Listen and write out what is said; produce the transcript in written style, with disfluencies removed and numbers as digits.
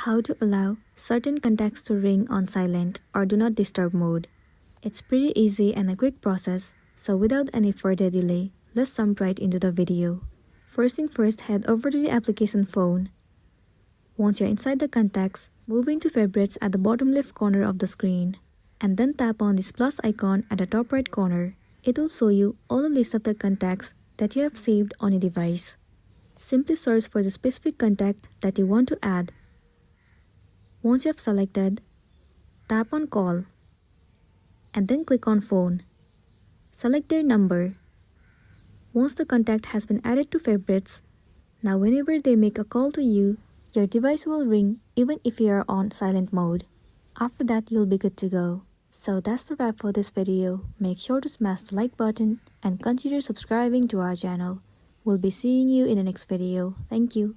How to allow certain contacts to ring on silent or do not disturb mode. It's pretty easy and a quick process, so without any further delay, let's jump right into the video. First thing first, head over to the application phone. Once you're inside the contacts, move into favorites at the bottom left corner of the screen, and then tap on this plus icon at the top right corner. It will show you all the list of the contacts that you have saved on your device. Simply search for the specific contact that you want to add. Once you have selected, tap on Call, and then click on Phone. Select their number. Once the contact has been added to favorites, now whenever they make a call to you, your device will ring even if you are on silent mode. After that, you'll be good to go. So that's the wrap for this video. Make sure to smash the like button and consider subscribing to our channel. We'll be seeing you in the next video. Thank you.